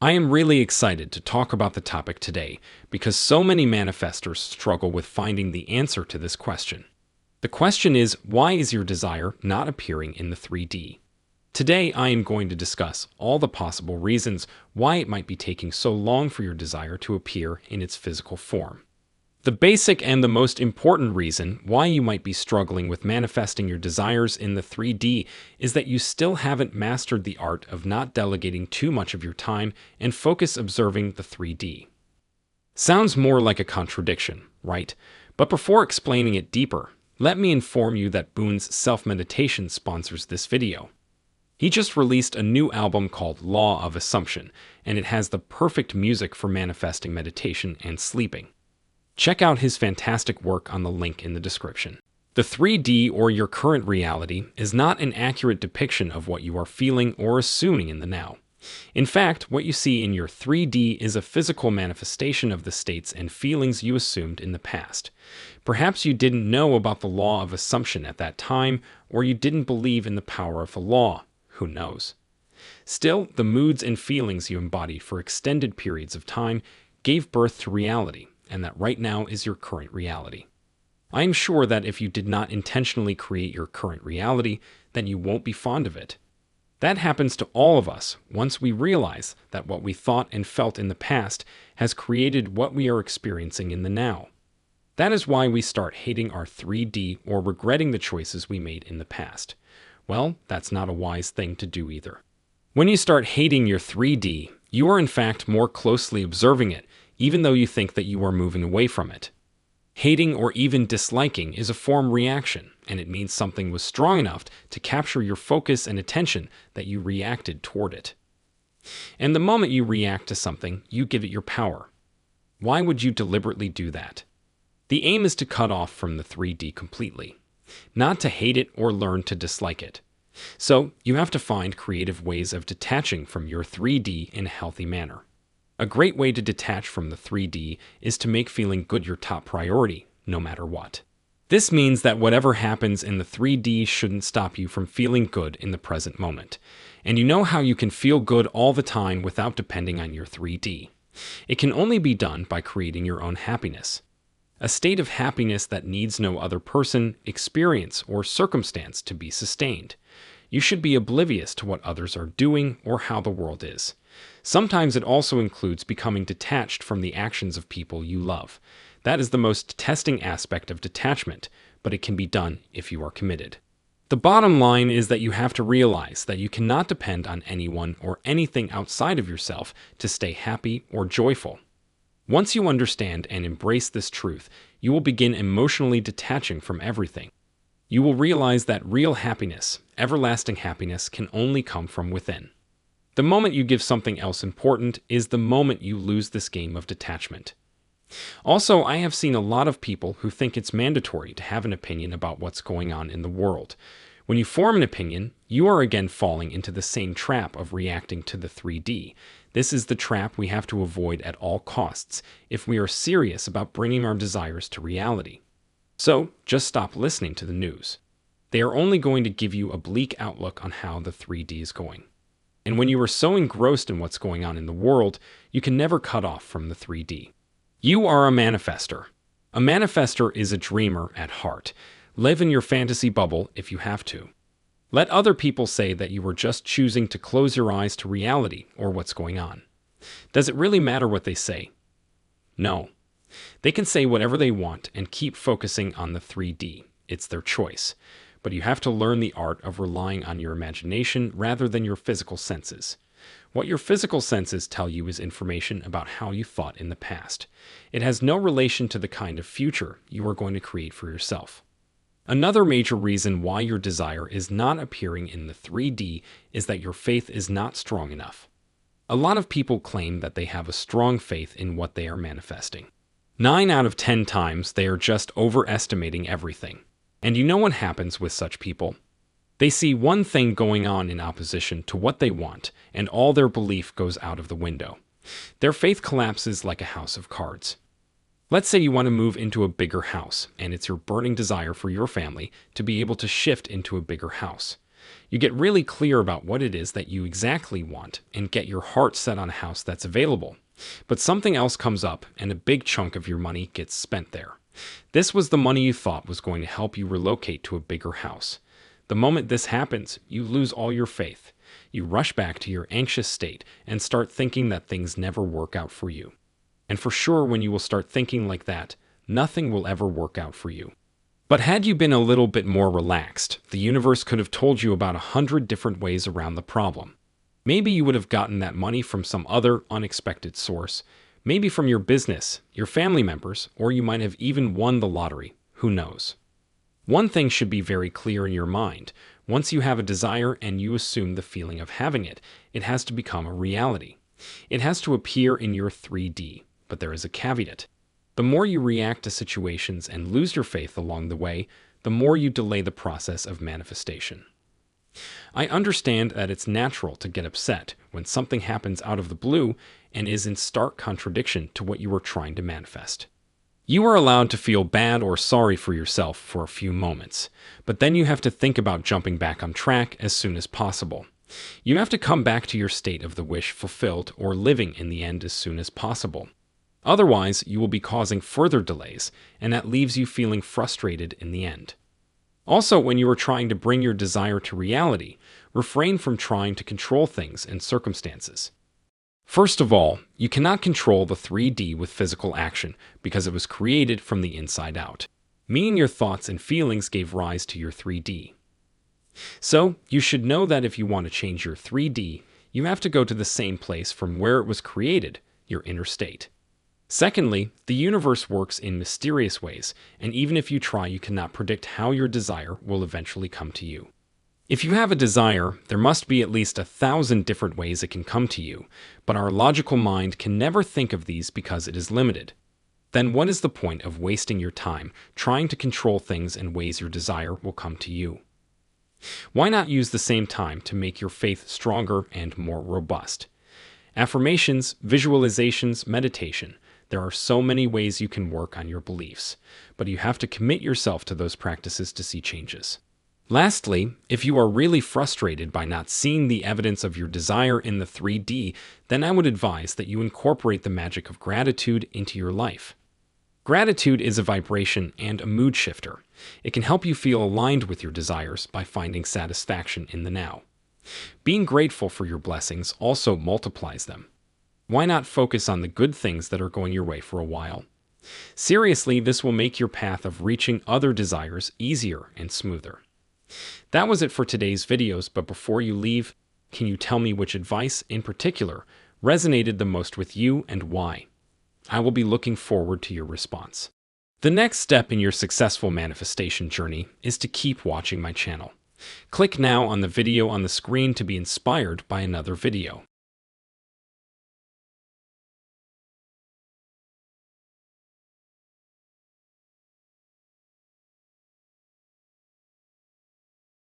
I am really excited to talk about the topic today because so many manifestors struggle with finding the answer to this question. The question is, why is your desire not appearing in the 3D? Today, I am going to discuss all the possible reasons why it might be taking so long for your desire to appear in its physical form. The basic and the most important reason why you might be struggling with manifesting your desires in the 3D is that you still haven't mastered the art of not delegating too much of your time and focus observing the 3D. Sounds more like a contradiction, right? But before explaining it deeper, let me inform you that Boone's Self-Meditation sponsors this video. He just released a new album called Law of Assumption, and it has the perfect music for manifesting meditation and sleeping. Check out his fantastic work on the link in the description. The 3D, or your current reality, is not an accurate depiction of what you are feeling or assuming in the now. In fact, what you see in your 3D is a physical manifestation of the states and feelings you assumed in the past. Perhaps you didn't know about the law of assumption at that time, or you didn't believe in the power of the law. Who knows? Still, the moods and feelings you embodied for extended periods of time gave birth to reality, and that right now is your current reality. I am sure that if you did not intentionally create your current reality, then you won't be fond of it. That happens to all of us once we realize that what we thought and felt in the past has created what we are experiencing in the now. That is why we start hating our 3D or regretting the choices we made in the past. Well, that's not a wise thing to do either. When you start hating your 3D, you are in fact more closely observing it, even though you think that you are moving away from it. Hating or even disliking is a form reaction, and it means something was strong enough to capture your focus and attention that you reacted toward it. And the moment you react to something, you give it your power. Why would you deliberately do that? The aim is to cut off from the 3D completely, not to hate it or learn to dislike it. So, you have to find creative ways of detaching from your 3D in a healthy manner. A great way to detach from the 3D is to make feeling good your top priority, no matter what. This means that whatever happens in the 3D shouldn't stop you from feeling good in the present moment. And you know how you can feel good all the time without depending on your 3D. It can only be done by creating your own happiness. A state of happiness that needs no other person, experience, or circumstance to be sustained. You should be oblivious to what others are doing or how the world is. Sometimes it also includes becoming detached from the actions of people you love. That is the most testing aspect of detachment, but it can be done if you are committed. The bottom line is that you have to realize that you cannot depend on anyone or anything outside of yourself to stay happy or joyful. Once you understand and embrace this truth, you will begin emotionally detaching from everything. You will realize that real happiness, everlasting happiness, can only come from within. The moment you give something else important is the moment you lose this game of detachment. Also, I have seen a lot of people who think it's mandatory to have an opinion about what's going on in the world. When you form an opinion, you are again falling into the same trap of reacting to the 3D. This is the trap we have to avoid at all costs if we are serious about bringing our desires to reality. So, just stop listening to the news. They are only going to give you a bleak outlook on how the 3D is going. And when you are so engrossed in what's going on in the world, you can never cut off from the 3D. You are a manifestor. A manifestor is a dreamer at heart. Live in your fantasy bubble if you have to. Let other people say that you were just choosing to close your eyes to reality or what's going on. Does it really matter what they say? No. They can say whatever they want and keep focusing on the 3D. It's their choice. But you have to learn the art of relying on your imagination rather than your physical senses. What your physical senses tell you is information about how you thought in the past. It has no relation to the kind of future you are going to create for yourself. Another major reason why your desire is not appearing in the 3D is that your faith is not strong enough. A lot of people claim that they have a strong faith in what they are manifesting. 9 out of 10 times they are just overestimating everything. And you know what happens with such people? They see one thing going on in opposition to what they want, and all their belief goes out of the window. Their faith collapses like a house of cards. Let's say you want to move into a bigger house, and it's your burning desire for your family to be able to shift into a bigger house. You get really clear about what it is that you exactly want and get your heart set on a house that's available. But something else comes up and a big chunk of your money gets spent there. This was the money you thought was going to help you relocate to a bigger house. The moment this happens, you lose all your faith. You rush back to your anxious state and start thinking that things never work out for you. And for sure, when you will start thinking like that, nothing will ever work out for you. But had you been a little bit more relaxed, the universe could have told you about 100 different ways around the problem. Maybe you would have gotten that money from some other unexpected source, maybe from your business, your family members, or you might have even won the lottery. Who knows? One thing should be very clear in your mind. Once you have a desire and you assume the feeling of having it, it has to become a reality. It has to appear in your 3D, but there is a caveat. The more you react to situations and lose your faith along the way, the more you delay the process of manifestation. I understand that it's natural to get upset when something happens out of the blue and is in stark contradiction to what you were trying to manifest. You are allowed to feel bad or sorry for yourself for a few moments, but then you have to think about jumping back on track as soon as possible. You have to come back to your state of the wish fulfilled or living in the end as soon as possible. Otherwise, you will be causing further delays, and that leaves you feeling frustrated in the end. Also, when you are trying to bring your desire to reality, refrain from trying to control things and circumstances. First of all, you cannot control the 3D with physical action because it was created from the inside out, meaning your thoughts and feelings gave rise to your 3D. So, you should know that if you want to change your 3D, you have to go to the same place from where it was created, your inner state. Secondly, the universe works in mysterious ways, and even if you try, you cannot predict how your desire will eventually come to you. If you have a desire, there must be at least 1,000 different ways it can come to you, but our logical mind can never think of these because it is limited. Then what is the point of wasting your time trying to control things in ways your desire will come to you? Why not use the same time to make your faith stronger and more robust? Affirmations, visualizations, meditation. There are so many ways you can work on your beliefs, but you have to commit yourself to those practices to see changes. Lastly, if you are really frustrated by not seeing the evidence of your desire in the 3D, then I would advise that you incorporate the magic of gratitude into your life. Gratitude is a vibration and a mood shifter. It can help you feel aligned with your desires by finding satisfaction in the now. Being grateful for your blessings also multiplies them. Why not focus on the good things that are going your way for a while? Seriously, this will make your path of reaching other desires easier and smoother. That was it for today's videos, but before you leave, can you tell me which advice in particular resonated the most with you and why? I will be looking forward to your response. The next step in your successful manifestation journey is to keep watching my channel. Click now on the video on the screen to be inspired by another video.